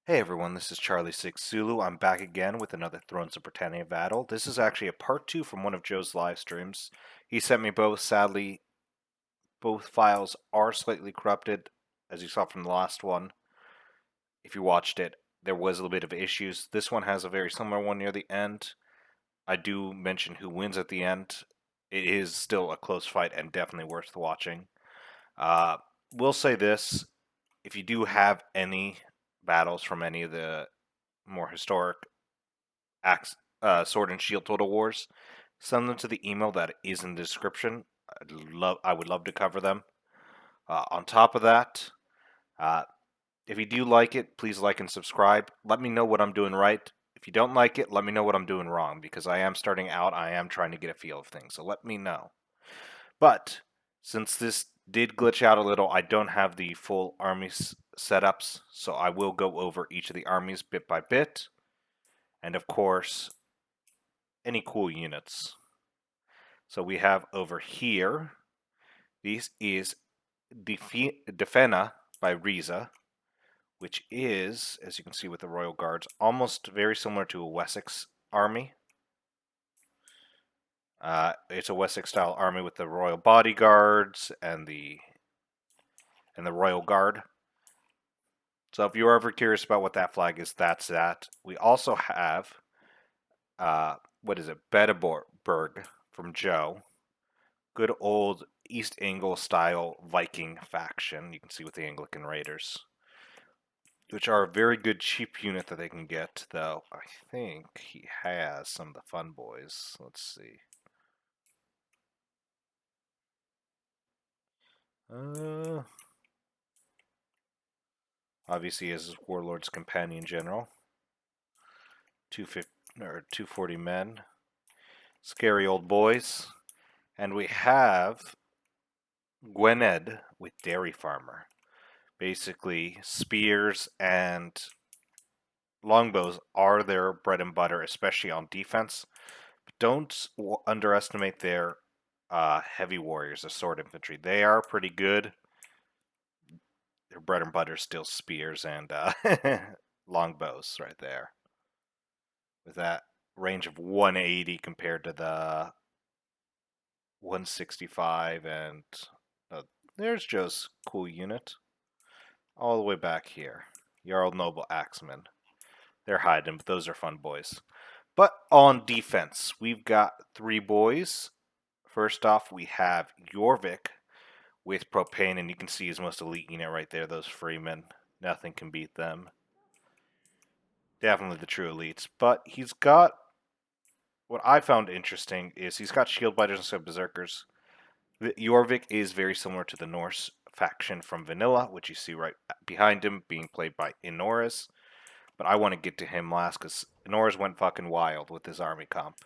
Hey everyone, this is Charlie Six Zulu. I'm back again with another Thrones of Britannia battle. This is actually a part 2 from one of Joe's live streams. He sent me both. Sadly, both files are slightly corrupted, as you saw from the last one. If you watched it, there was a little bit of issues. This one has a very similar one near the end. I do mention who wins at the end. It is still a close fight and definitely worth watching. Uh, we'll say this, if you do have any battles from any of the more historic Sword and Shield Total Wars, send them to the email that is in the description. I would love to cover them. On top of that, uh, if you do like it, please like and subscribe. Let me know what I'm doing right. If you don't like it, let me know what I'm doing wrong, because I am starting out. I am trying to get a feel of things, so let me know. But since this did glitch out a little, I don't have the full army setups, so I will go over each of the armies bit by bit. And of course, any cool units. So we have over here, this is Defena by Riza, which is, as you can see with the Royal Guards, almost very similar to a Wessex army. It's a Wessex-style army with the Royal Bodyguards and the Royal Guard. So if you're ever curious about what that flag is, that's that. We also have, what is it, Bedeburg from Joe. Good old East Anglia style Viking faction. You can see with the Anglican Raiders, which are a very good cheap unit that they can get, though I think he has some of the fun boys. Let's see. Obviously, he has his Warlord's Companion General. 250 or 240 men. Scary old boys. And we have Gwynedd with Dairy Farmer. Basically, spears and longbows are their bread and butter, especially on defense. But don't underestimate their heavy warriors, the sword infantry. They are pretty good. Their bread and butter is still spears and longbows right there. With that range of 180 compared to the 165, and there's Joe's cool unit. All the way back here. Jarl Noble Axemen. They're hiding, but those are fun boys. But on defense, we've got three boys. First off, we have Jorvik with Propane, and you can see his most elite unit right there, those Freemen. Nothing can beat them. Definitely the true elites. But he's got, what I found interesting is he's got Shield Biters instead of Berserkers. Jorvik is very similar to the Norse faction from Vanilla, which you see right behind him, being played by Inoris. But I want to get to him last, because Inoris went fucking wild with his army comp.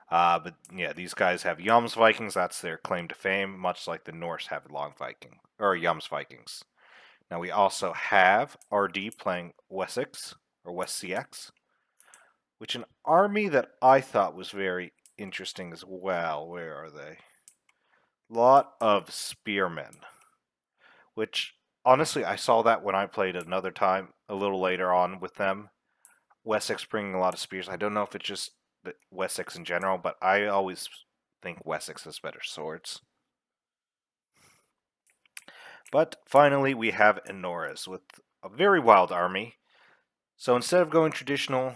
But yeah, these guys have Yums Vikings. That's their claim to fame, much like the Norse have Long Viking or Yums Vikings. Now we also have RD playing Wessex or West CX, which an army that I thought was very interesting as well. Where are they? Lot of spearmen, which honestly I saw that when I played another time a little later on with them. Wessex bringing a lot of spears. I don't know if it's just Wessex in general, but I always think Wessex has better swords. But finally, we have Inoris with a very wild army. So instead of going traditional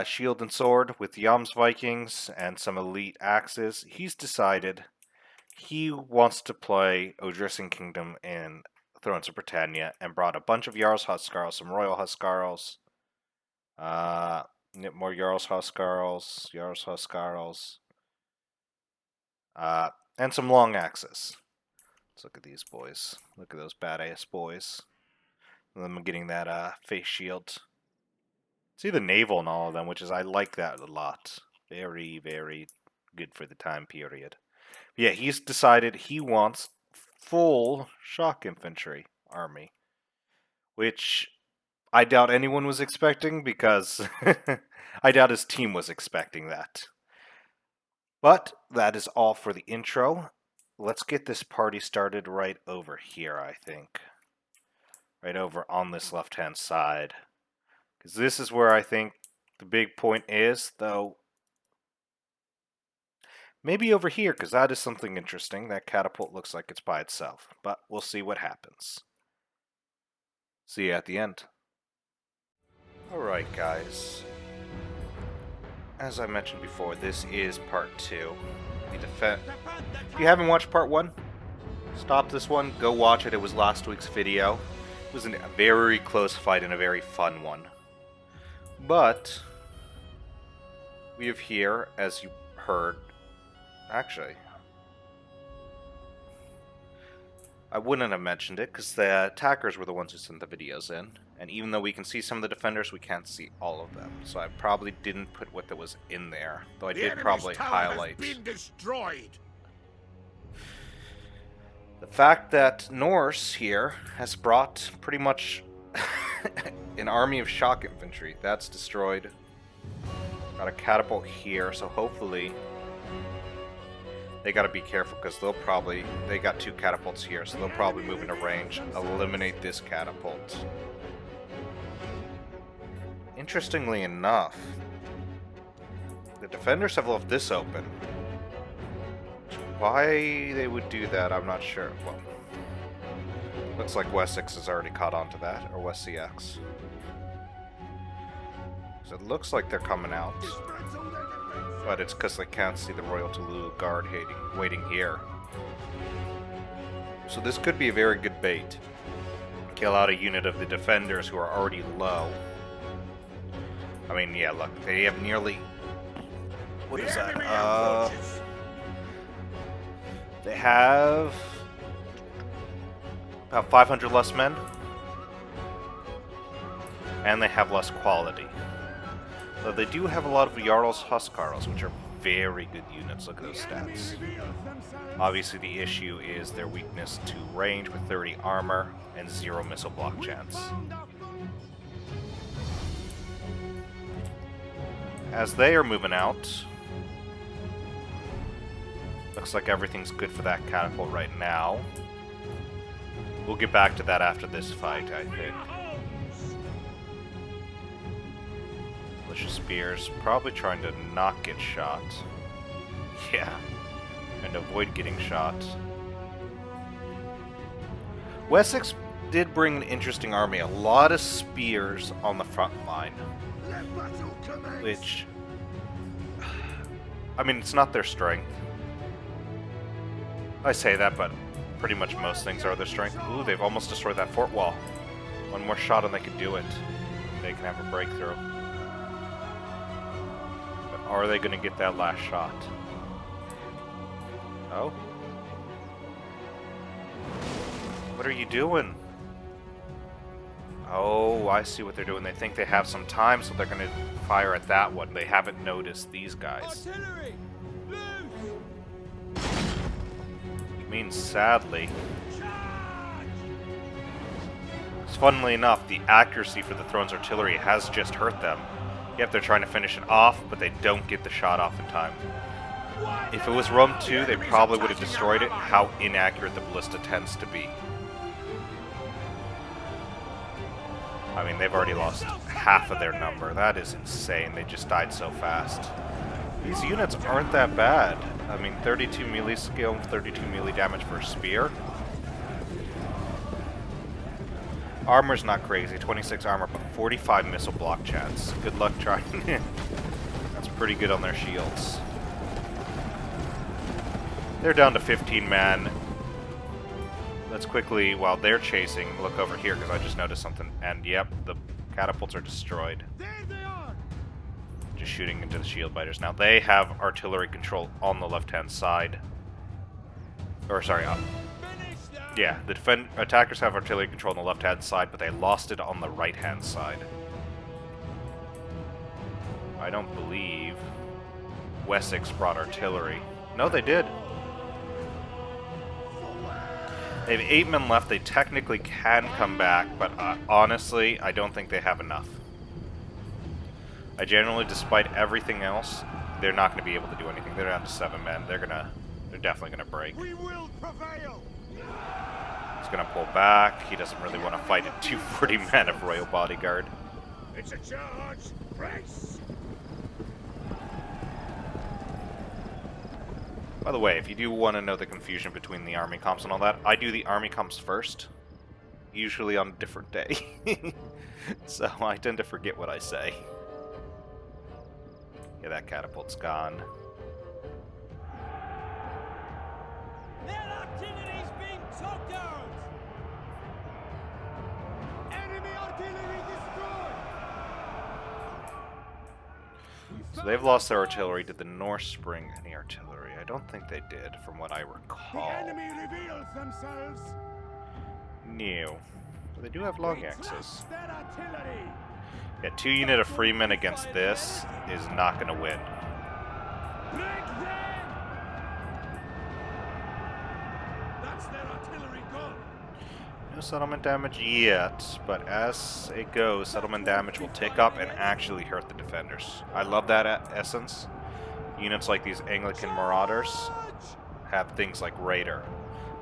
shield and sword with Yams Vikings and some elite axes, he's decided he wants to play Odrissin Kingdom in Thrones of Britannia and brought a bunch of Jarls Huskarls, some Royal Huskarls, more Jarls Huskarls, and some long axes. Let's look at these boys. Look at those badass boys. I'm getting that face shield. See the naval and all of them, which is I like that a lot. Very, very good for the time period. But yeah, he's decided he wants full shock infantry army, which I doubt anyone was expecting, because I doubt his team was expecting that. But that is all for the intro. Let's get this party started right over here, I think. right over on this left-hand side. Because this is where I think the big point is, though. Maybe over here, because that is something interesting. That catapult looks like it's by itself, but we'll see what happens. See you at the end. Alright, guys. As I mentioned before, this is part 2. If you haven't watched part 1, stop this one, go watch it. It was last week's video. It was a very close fight and a very fun one. But we have here, as you heard, actually, I wouldn't have mentioned it because the attackers were the ones who sent the videos in. And even though we can see some of the defenders, we can't see all of them. So I probably didn't put what was in there, though I did probably highlight. Has been destroyed. The fact that Norse here has brought pretty much an army of shock infantry. That's destroyed. Got a catapult here, so hopefully they gotta be careful because they got 2 catapults here, so they'll probably move into range, eliminate this catapult. Interestingly enough, the defenders have left this open. Why they would do that, I'm not sure. Well, looks like Wessex has already caught on to that, or West CX. So it looks like they're coming out. But it's because they can't see the Royal Toulouse Guard waiting here. So this could be a very good bait. Kill out a unit of the defenders who are already low. I mean, yeah, look, they have nearly... What is that? They have about 500 less men. And they have less quality. Though they do have a lot of Jarl's Huskarls, which are very good units. Look at those stats. Obviously, the issue is their weakness to range with 30 armor and 0 missile block chance. As they are moving out, looks like everything's good for that catapult right now. We'll get back to that after this fight, I think. Spears, probably trying to not get shot. Yeah, and avoid getting shot. Wessex did bring an interesting army, a lot of spears on the front line. Which, I mean, it's not their strength. I say that, but pretty much most things are their strength. Ooh, they've almost destroyed that fort wall. One more shot and they can do it. They can have a breakthrough. Are they going to get that last shot? Oh? What are you doing? Oh, I see what they're doing. They think they have some time, so they're going to fire at that one. They haven't noticed these guys. Artillery! Loose! Which means, sadly... Funnily enough, the accuracy for the Throne's artillery has just hurt them. Yep, they're trying to finish it off, but they don't get the shot off in time. If it was Rome 2, they probably would have destroyed it. How inaccurate the ballista tends to be. I mean, they've already lost half of their number. That is insane. They just died so fast. These units aren't that bad. I mean, 32 melee skill, 32 melee damage for a spear. Armor's not crazy, 26 armor, but 45 missile block chance. Good luck trying it. That's pretty good on their shields. They're down to 15 man. Let's quickly, while they're chasing, look over here, because I just noticed something. And yep, the catapults are destroyed. There they are! Just shooting into the shield biters. Now they have artillery control on the left-hand side. Or, sorry, yeah, the attackers have artillery control on the left-hand side, but they lost it on the right-hand side. I don't believe Wessex brought artillery. No, they did. They have 8 men left. They technically can come back, but honestly, I don't think they have enough. I generally, despite everything else, they're not going to be able to do anything. They're down to 7 men. They're definitely gonna break. We will prevail. He's gonna pull back. He doesn't really want to fight a 240 men of Royal Bodyguard. It's a charge! Brace! By the way, if you do want to know the confusion between the army comps and all that, I do the army comps first, usually on a different day. So I tend to forget what I say. Yeah, that catapult's gone. Their artillery's being choked out! Enemy artillery destroyed! So they've lost their artillery. Did the Norse spring any artillery? I don't think they did, from what I The recall. enemy reveals themselves! No. But they do have long We axes. trust their artillery! Yeah, 2 unit of freemen against this is not going to win. Break them! That's their artillery gone! No settlement damage yet, but as it goes, settlement damage will tick up and actually hurt the defenders. I love that essence. Units like these Anglican Marauders have things like Raider.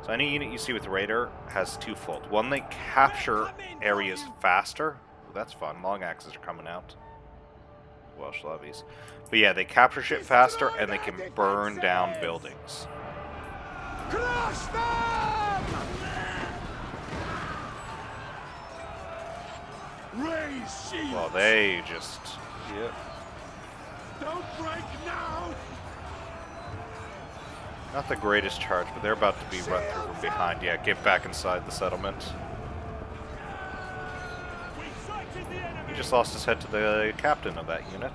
So any unit you see with Raider has twofold. One, they capture areas faster. Ooh, that's fun. Long axes are coming out. Welsh levies. But yeah, they capture shit faster and they can burn down buildings. Crush them! Raise shields! Well, they just... Yep. Don't break now! Not the greatest charge, but they're about to be run through from behind. Yeah, get back inside the settlement. He just lost his head to the captain of that unit.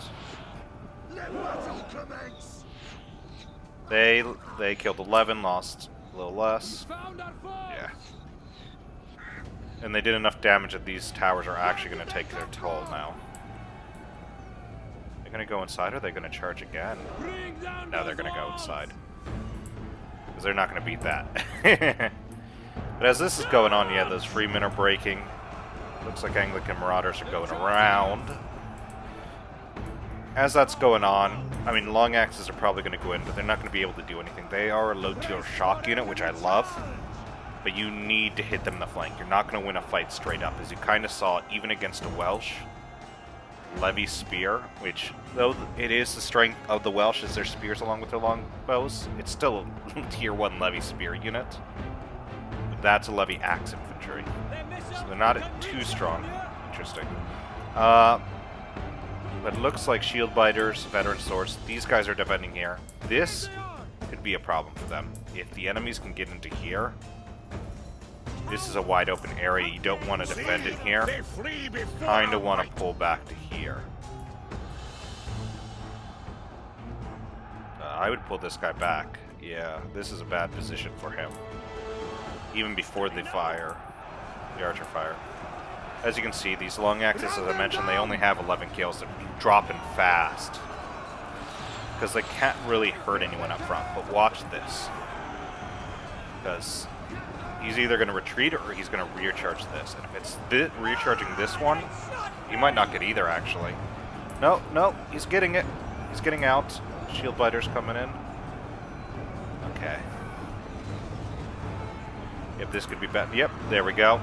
Let battle commence! They killed 11, lost a little less. Found our foe! Yeah. And they did enough damage that these towers are actually going to take their toll now. They're going to go inside, or are they going to charge again? Bring down No, they're those going to go walls! inside. Because they're not going to beat that. But as this is going on, yeah, those freemen are breaking. Looks like Anglican Marauders are going around. As that's going on, I mean, long axes are probably going to go in, but they're not going to be able to do anything. They are a low-tier shock unit, which I love, but you need to hit them in the flank. You're not going to win a fight straight up, as you kind of saw even against a Welsh. Levy spear, which, though it is the strength of the Welsh is their spears along with their long bows, it's still a tier 1 Levy spear unit. But that's a Levy axe infantry. So they're not too strong. Interesting. But it looks like shield biters, veteran swords, these guys are defending here. This could be a problem for them. If the enemies can get into here, this is a wide open area. You don't want to defend it here. They flee before Kind of our want to might. pull back to here. I would pull this guy back. Yeah, this is a bad position for him. Even before the fire, the archer fire. As you can see, these long axes, as I mentioned, they only have 11 kills. They're dropping fast. Because they can't really hurt anyone up front. But watch this. Because he's either going to retreat or he's going to recharge this. And if it's recharging this one, he might not get either, actually. No, he's getting it. He's getting out. Shield biters coming in. Okay. Yep, this could be bad. Yep, there we go.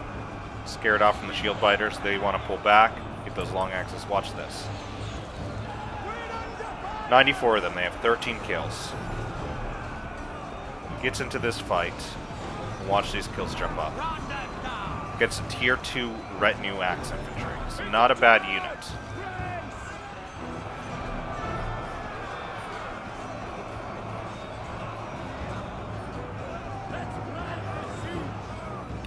Scared off from the shield biters. They want to pull back. Get those long axes. Watch this. 94 of them. They have 13 kills. Gets into this fight. Watch these kills jump up. Gets a tier 2 retinue axe infantry. So not a bad unit.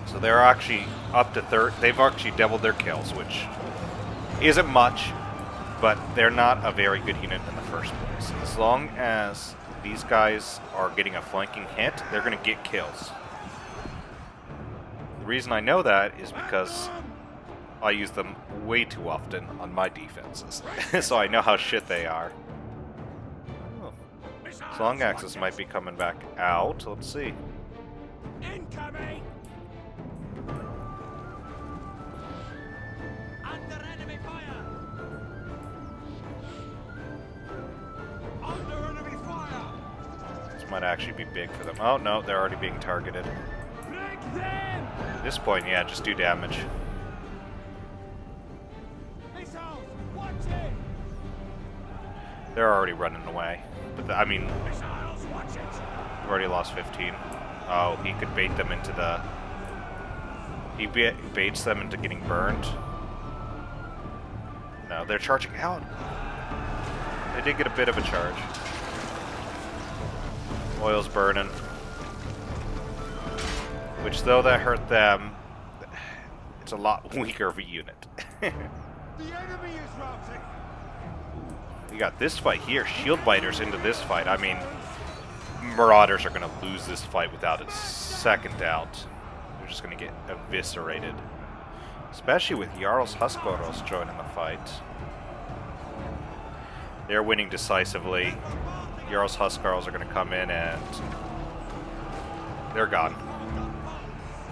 So they're actually up to third. They've actually doubled their kills, which isn't much, but they're not a very good unit in the first place. As long as these guys are getting a flanking hit, they're going to get kills. The reason I know that is because I use them way too often on my defenses, so I know how shit they are. Oh. So long axes might be coming back out. Let's see. Incoming! Under enemy fire! Under enemy fire! This might actually be big for them. Oh no, they're already being targeted. Break them! At this point, yeah, just do damage. Missiles! Watch it! They're already running away. But I mean, Missiles, watch it! we've already lost 15. Oh, he could bait them into the... He baits them into getting burned. No, they're charging out. They did get a bit of a charge. Oil's burning. Which, though that hurt them, it's a lot weaker of a unit. The enemy is routing! We got this fight here. Shield Biters into this fight. I mean, Marauders are going to lose this fight without a second doubt. They're just going to get eviscerated. Especially with Jarl's Huskarls joining the fight. They're winning decisively. Jarl's Huskarls are going to come in and they're gone.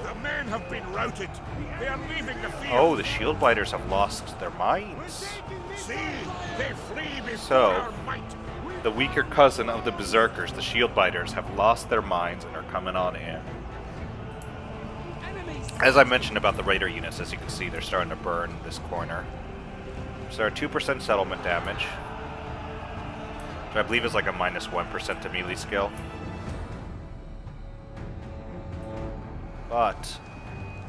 The men have been routed. They are leaving the field. Oh, the Shield Biters have lost their minds. See, they flee before So, our might. the weaker cousin of the Berserkers, the Shield Biters, have lost their minds and are coming on in. As I mentioned about the Raider units, as you can see, they're starting to burn this corner. So our 2% settlement damage, which I believe is like a minus 1% to melee skill. But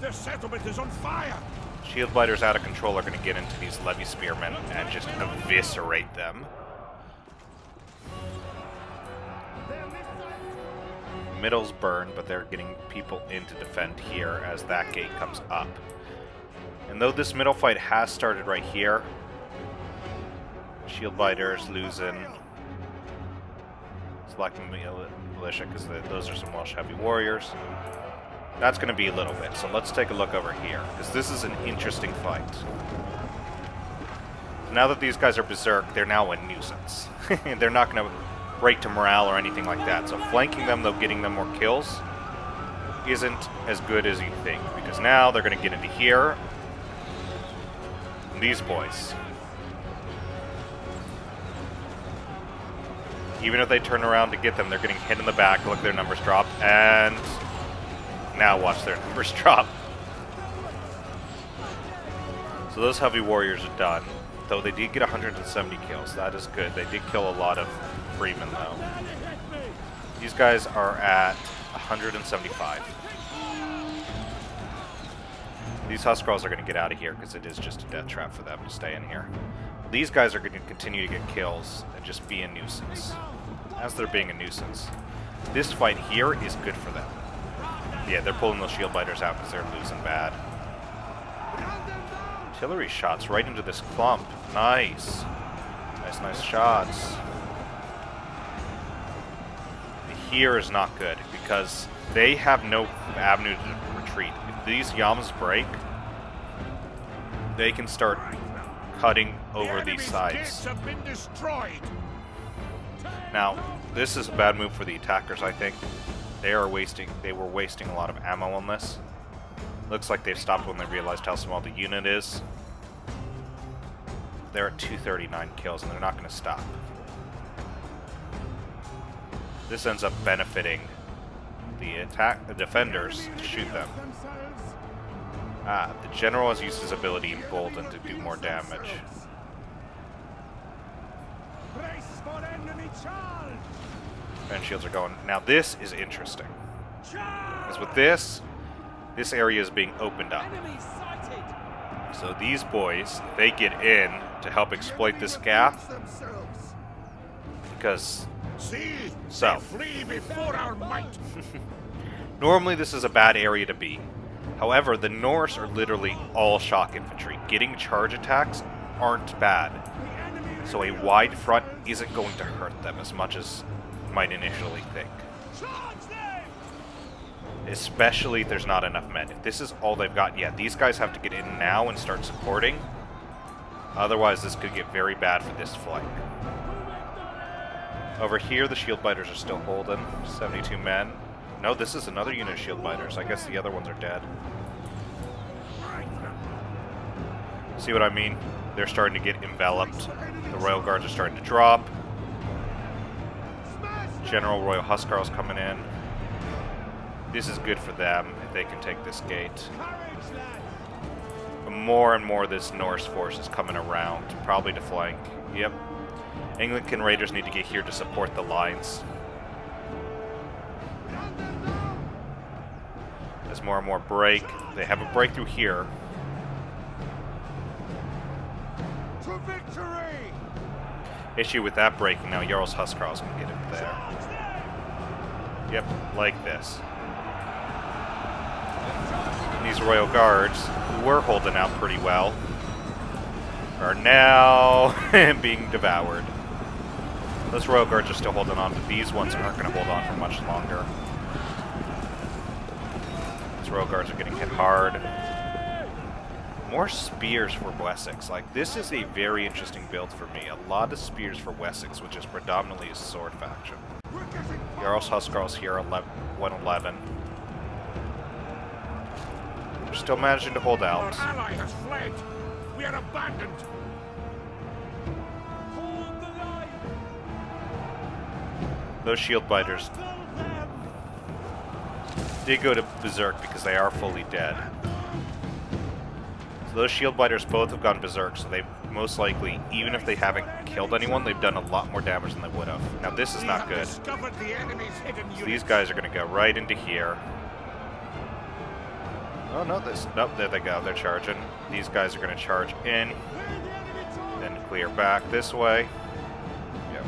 The settlement is on fire. Shield Biters out of control are going to get into these Levy Spearmen and just eviscerate them. Middle's burned, but they're getting people in to defend here as that gate comes up. And though this middle fight has started right here, Shield Biters losing Selecting Militia, because those are some Welsh Heavy Warriors. That's going to be a little bit, so let's take a look over here, because this is an interesting fight. Now that these guys are Berserk, they're now a nuisance. They're not going to break to morale or anything like that, so flanking them, though getting them more kills, isn't as good as you think, because now they're going to get into here. These boys. Even if they turn around to get them, they're getting hit in the back. Look, their numbers drop, and now watch their numbers drop. So those Heavy Warriors are done, though they did get 170 kills. That is good. They did kill a lot of Freemen, though. These guys are at 175. These Huskarls are going to get out of here because it is just a death trap for them to stay in here. These guys are going to continue to get kills and just be a nuisance. As they're being a nuisance. This fight here is good for them. Yeah, they're pulling those Shield Biters out because they're losing bad. Artillery shots right into this clump. Nice. Nice shots. Here is not good because they have no avenue to retreat. If these Yams break, they can start cutting over these sides. Gates have been destroyed. Now, this is a bad move for the attackers, I think. They were wasting a lot of ammo on this. Looks like they've stopped when they realized how small the unit is. They're at 239 kills and they're not going to stop. This ends up benefiting the defenders to shoot them. The general has used his ability Embolden to do more damage. Brace for enemy charge. Defense shields are going. Now this is interesting. Because with this area is being opened up. Enemy sighted! So these boys, they get in to help exploit this gap. Because See, So. they flee before our might. normally this is a bad area to be. However, the Norse are literally all shock infantry. Getting charge attacks aren't bad. So a wide front isn't going to hurt them as much as you might initially think. Charge them! Especially if there's not enough men. If this is all they've got, yeah, these guys have to get in now and start supporting. Otherwise, this could get very bad for this flank. Over here, the Shield Biters are still holding. 72 men. No, this is another unit of Shield Biters. I guess the other ones are dead. See what I mean? They're starting to get enveloped. The Royal Guards are starting to drop. General Royal Huskarls coming in. This is good for them if they can take this gate. Courage, lad! More and more this Norse force is coming around, probably to flank. Yep. Anglican Raiders need to get here to support the lines. As more and more break, they have a breakthrough here. To victory! Issue with that breaking now, Jarl's Huskarls can get it there. Charge them! Yep, like this. These Royal Guards, who were holding out pretty well, are now being devoured. Those Royal Guards are still holding on, but these ones aren't going to hold on for much longer. These Royal Guards are getting hit hard. More spears for Wessex. Like, this is a very interesting build for me. A lot of spears for Wessex, which is predominantly a sword faction. Jarl's Huskarls here, 111. They're still managing to hold Our out. ally has fled. We are abandoned. Hold the line! Those shield biters Kill them! did go to berserk because they are fully dead. So those shield biters both have gone berserk, so they most likely, even if they haven't killed anyone, they've done a lot more damage than they would have. Now this is We not have good. discovered the enemy's hidden So units. these guys are going to go right into here. Oh no, nope, there they go. They're charging. These guys are going to charge in, Where the enemy talk? then clear back this way. Yep.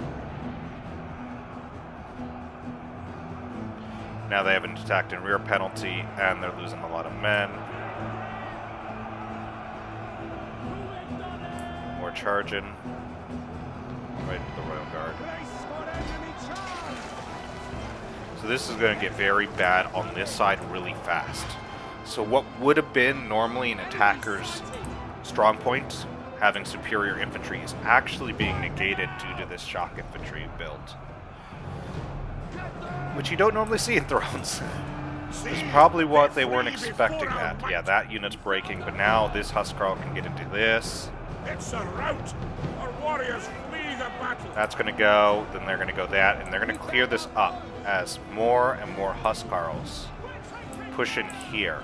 Now they have an attack and rear penalty, and they're losing a lot of men. More charging. Right into the Royal Guard. Brace for enemy charge! So this is going to get very bad on this side really fast. So what would have been normally an attacker's strong point, having superior infantry, is actually being negated due to this shock infantry build. Which you don't normally see in Thrones. It's probably what they weren't expecting that. Yeah, that unit's breaking, but now this Huskarl can get into this. It's a rout. Our warriors flee the battle. That's going to go, then they're going to go that, and they're going to clear this up as more and more Huskarls push in here.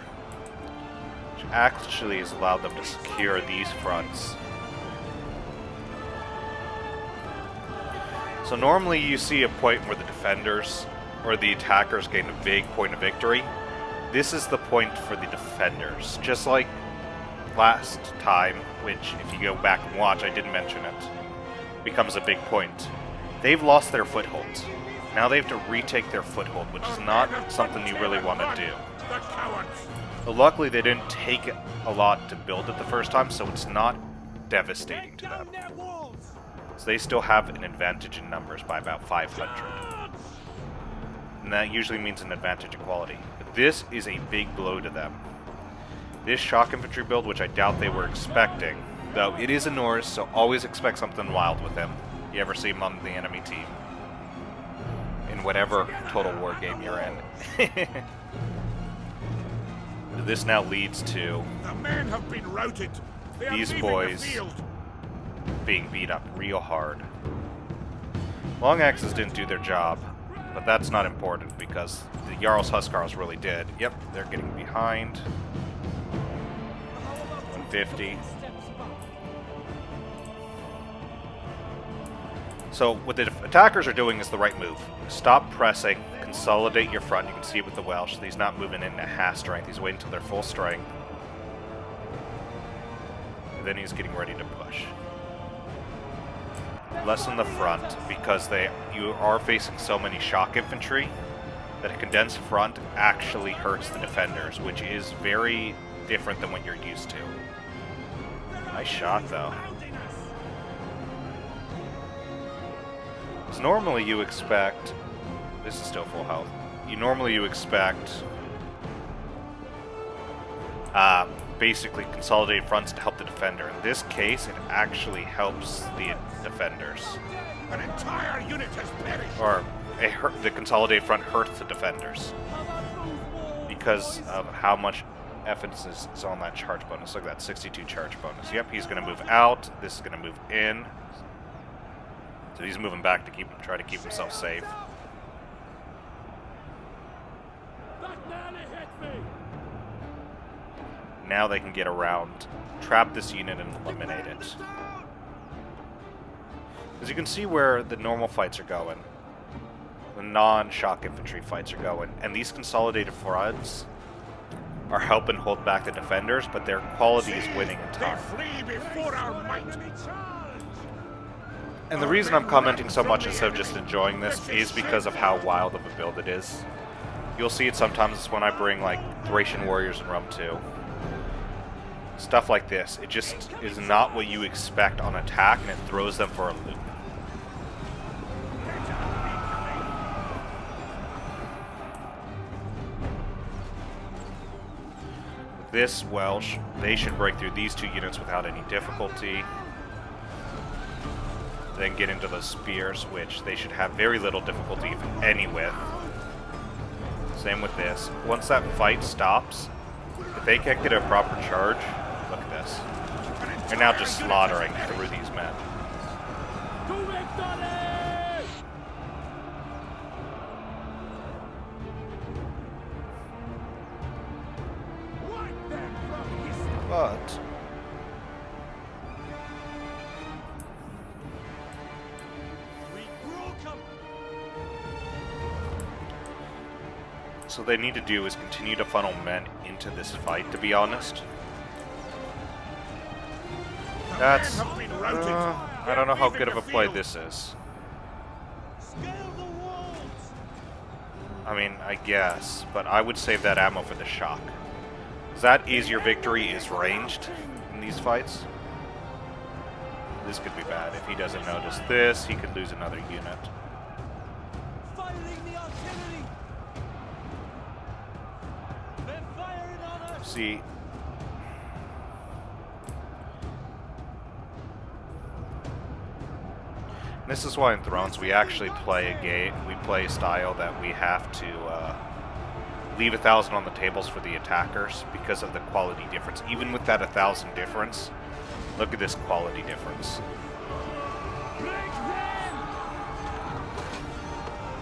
Which actually has allowed them to secure these fronts. So normally you see a point where the defenders or the attackers gain a big point of victory. This is the point for the defenders. Just like last time, which if you go back and watch, I did mention it, becomes a big point. They've lost their foothold. Now they have to retake their foothold, which is not something you really want to do. The cowards. But luckily they didn't take a lot to build it the first time, so it's not devastating to them. Down their walls! So they still have an advantage in numbers by about 500. And that usually means an advantage in quality. But this is a big blow to them. This shock infantry build, which I doubt they were expecting, though it is a Norse, so always expect something wild with him. You ever see him on the enemy team. In whatever Total War game you're in. This now leads to The men have been routed. They are these leaving boys the field. being beat up real hard. Long axes didn't do their job, but that's not important because the Jarl's Huskarls really did. Yep, they're getting behind. 150. So what the attackers are doing is the right move. Stop pressing, consolidate your front. You can see it with the Welsh. He's not moving in at half strength. He's waiting until they're full strength. And then he's getting ready to push. Lessen the front because you are facing so many shock infantry that a condensed front actually hurts the defenders, which is very different than what you're used to. Nice shot though. So normally you expect, this is still full health, normally you expect basically consolidated fronts to help the defender. In this case, it actually helps the defenders. An entire unit has perished. Or the consolidated front hurts the defenders because of how much emphasis is on that charge bonus. Look at that 62 charge bonus. Yep, he's going to move out. This is going to move in. So he's moving back to try to keep himself safe. Back now! Hit me. Now they can get around, trap this unit, and eliminate it. As you can see where the normal fights are going, the non-shock infantry fights are going, and these consolidated fronts are helping hold back the defenders, but their quality is winning in They time. flee before our might. Enemy charge. And the reason I'm commenting so much instead of just enjoying this is because of how wild of a build it is. You'll see it sometimes when I bring like Thracian warriors in Rum 2. Stuff like this. It just is not what you expect on attack, and it throws them for a loop. This Welsh, they should break through these two units without any difficulty. Then get into the spears, which they should have very little difficulty, if any, with. Same with this. Once that fight stops, if they can't get a proper charge, look at this. They're now just slaughtering through these men. To victory! Wipe them from history. But We broke them. so they need to do is continue to funnel men into this fight, to be honest. That's, I don't know how good of a play this is. Scale the walls. I mean, I guess, but I would save that ammo for the shock. 'Cause that is your victory is ranged in these fights. This could be bad. If he doesn't notice this, he could lose another unit. Firing the artillery. They're firing on us. See, this is why in Thrones we actually play a game. We play a style that we have to leave 1,000 on the tables for the attackers because of the quality difference. Even with that 1,000 difference, look at this quality difference. Break them.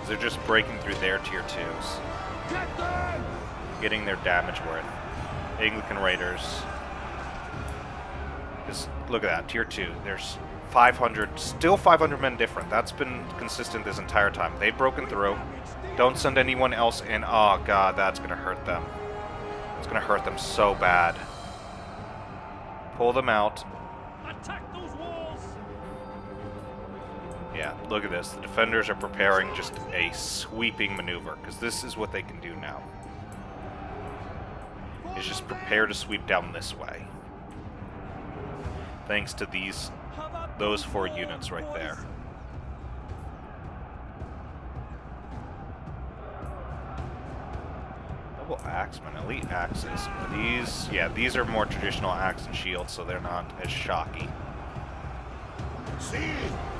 They're just breaking through their tier 2s, Get them. getting their damage worth. Anglican Raiders. Just look at that, tier 2. There's 500, still 500 men different. That's been consistent this entire time. They've broken through. Don't send anyone else in. Oh god, that's gonna hurt them. It's gonna hurt them so bad. Pull them out. Attack those walls. Yeah, look at this. The defenders are preparing just a sweeping maneuver, because this is what they can do now. Is just prepare to sweep down this way. Thanks to those 4 units right there. Double axemen, elite axes. Are these, yeah, these are more traditional axe and shield, so they're not as shocky. See,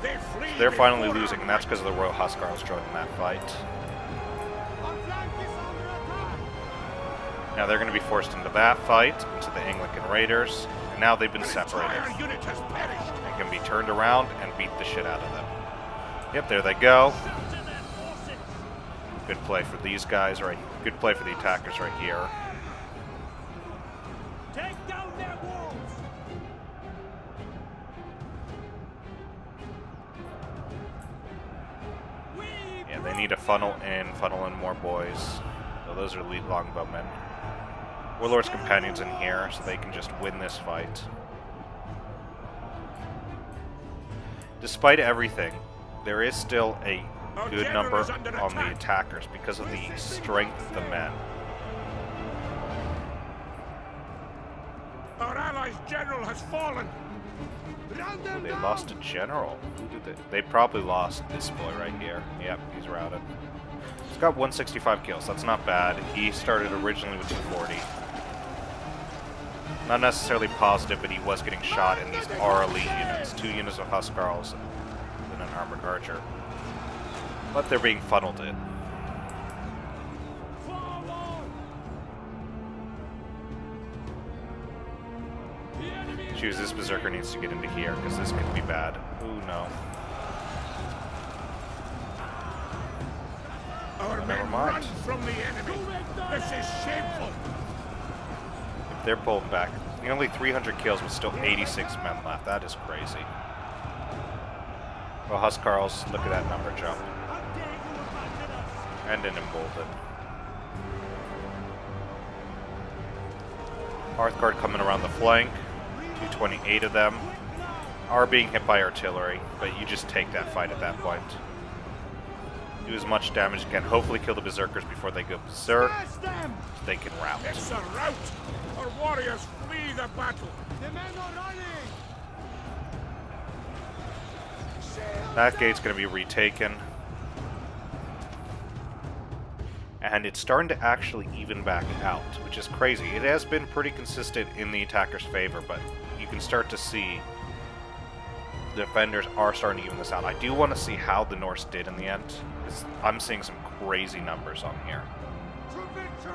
they flee They're finally before losing, our and that's might. because of the Royal Huscarls joining that fight. Our flank is under attack. Now they're going to be forced into that fight, into the Anglican Raiders, and now they've been An separated. entire unit has perished. And can be turned around and beat the shit out of them. Yep, there they go. Shelter their forces. Good play for these guys right. Good play for the attackers right here. Take down their walls. We Yeah, they need to funnel in more boys. So those are elite longbowmen. Warlord's companions in here, so they can just win this fight. Despite everything, there is still a good number on the attackers because of the strength of the men. Our allies' general has fallen. run them They down. lost a general. Who did they? They probably lost this boy right here. Yep, he's routed. He's got 165 kills. That's not bad. He started originally with 240. Not necessarily positive, but he was getting shot, and these are elite units. 2 units of Huscarls and an armored archer. But they're being funneled in. Forward. The enemy is Choose this berserker needs to get into here, because this could be bad. Ooh, no. Our Never men mind. run from the enemy. This is shameful. They're pulling back. Nearly 300 kills with still 86 men left. That is crazy. Well, Huskarls, look at that number jump. And an emboldened. Hearthguard coming around the flank. 228 of them are being hit by artillery, but you just take that fight at that point. Do as much damage as you can. Hopefully kill the berserkers before they go berserk. They can rout. It's a rout. Our warriors flee the battle. The men are running! That gate's going to be retaken. And it's starting to actually even back out, which is crazy. It has been pretty consistent in the attacker's favor, but you can start to see the defenders are starting to even this out. I do want to see how the Norse did in the end, because I'm seeing some crazy numbers on here. To victory!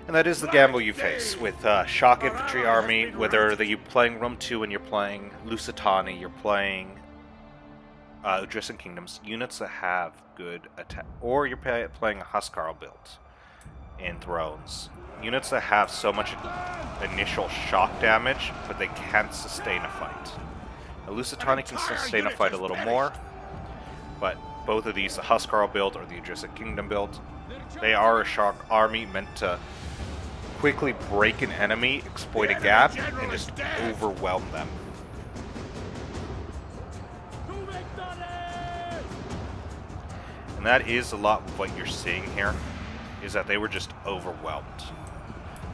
And that is the gamble you face with Shock Infantry Army, whether you're playing Rome 2 and you're playing Lusitani, you're playing Adjacent Kingdoms, units that have good attack, or you're playing a Huskarl build in Thrones. Units that have so much initial shock damage, but they can't sustain a fight. A Lusitani can sustain a fight a little more, but both of these, the Huskarl build or the Adjacent Kingdom build, they are a shock army meant to quickly break an enemy, exploit a gap, and just overwhelm them. And that is a lot of what you're seeing here, is that they were just overwhelmed.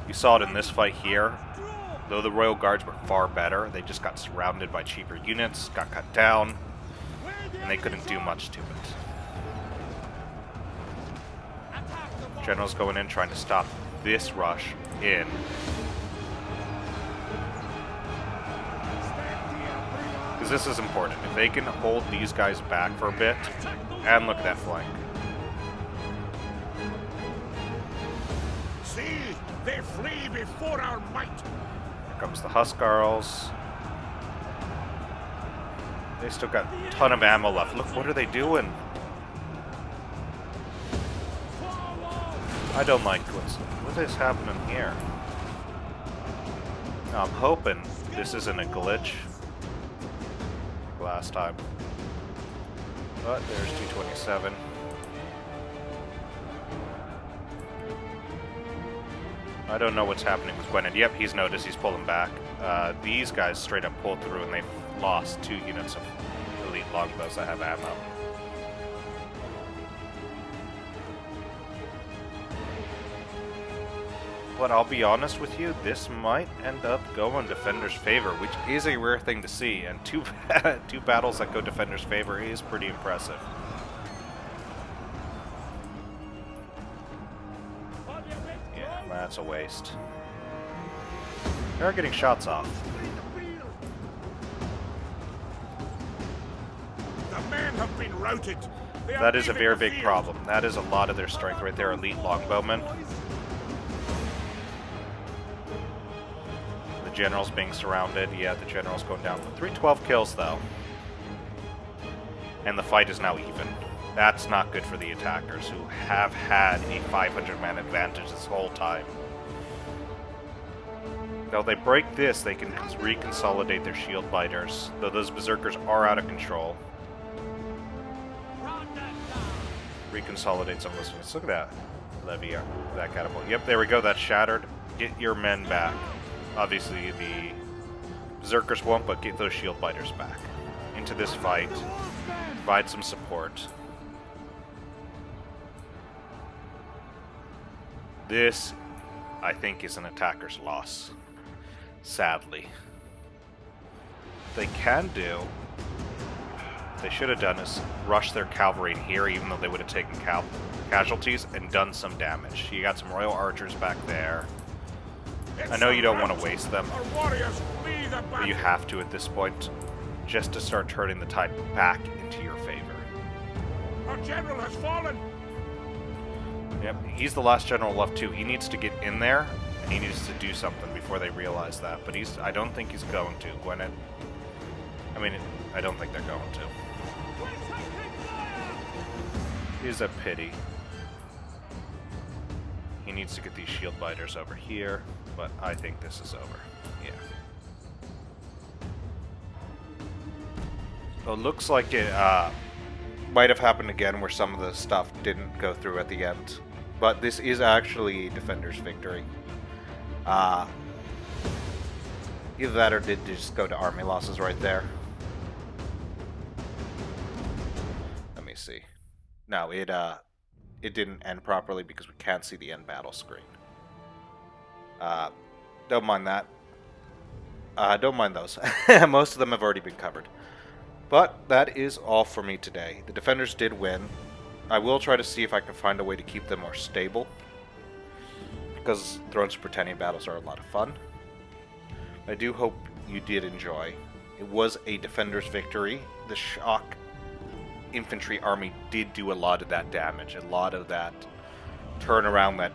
You saw it in this fight here. Though the Royal Guards were far better, they just got surrounded by cheaper units, got cut down, and they couldn't do much to it. Generals going in trying to stop this rush in. Because this is important. If they can hold these guys back for a bit, and look at that flank. See, they flee before our might. Here comes the Huskarls. They still got a ton of ammo left. Look, what are they doing? I don't like what is happening here. Now, I'm hoping this isn't a glitch. Last time. But there's 227. I don't know what's happening with Gwynedd. Yep, he's noticed. He's pulling back. These guys straight up pulled through, and they've lost 2 units of elite longbows that have ammo. But I'll be honest with you, this might end up going Defender's favor, which is a rare thing to see, and two battles that go Defender's favor is pretty impressive. Yeah, that's a waste. They are getting shots off. The men have been routed. That is a very big problem. That is a lot of their strength right there, elite longbowmen. General's being surrounded. Yeah, the general's going down. 312 kills, though. And the fight is now even. That's not good for the attackers, who have had a 500-man advantage this whole time. Though they break this, they can reconsolidate their shield biters, though those berserkers are out of control. Reconsolidate some of those units. Look at that. Levy, that catapult. Yep, there we go. That's shattered. Get your men back. Obviously, the berserkers won't, but get those shield biters back into this fight. Provide some support. This, I think, is an attacker's loss. Sadly. They can do, they should have done is rush their cavalry in here, even though they would have taken casualties, and done some damage. You got some royal archers back there. I know you don't want to waste them, but you have to at this point, just to start turning the tide back into your favor. Our general has fallen. Yep, he's the last general left too. He needs to get in there, and he needs to do something before they realize that. But I don't think he's going to. Gwynedd I mean, I don't think they're going to. We're taking fire! Is a pity. He needs to get these shield biters over here, but I think this is over. Yeah. So it looks like it might have happened again where some of the stuff didn't go through at the end. But this is actually a defender's victory. Either that or did just go to army losses right there. Let me see. No, it didn't end properly because we can't see the end battle screen. Don't mind that. Don't mind those. Most of them have already been covered. But that is all for me today. The defenders did win. I will try to see if I can find a way to keep them more stable, because Thrones of Britannia battles are a lot of fun. I do hope you did enjoy. It was a defender's victory. The shock infantry army did do a lot of that damage, a lot of that turnaround that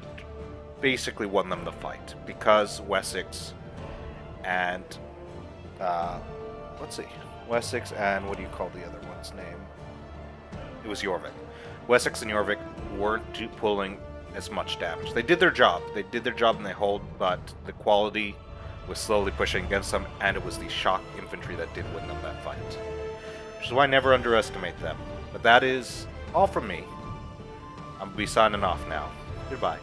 basically won them the fight, because Wessex and let's see, Wessex and what do you call the other one's name? It was Jorvik. Wessex and Jorvik weren't pulling as much damage. They did their job. They did their job and they hold, but the quality was slowly pushing against them, and it was the shock infantry that did win them that fight. Which is why I never underestimate them. But that is all from me. I'm going to be signing off now. Goodbye.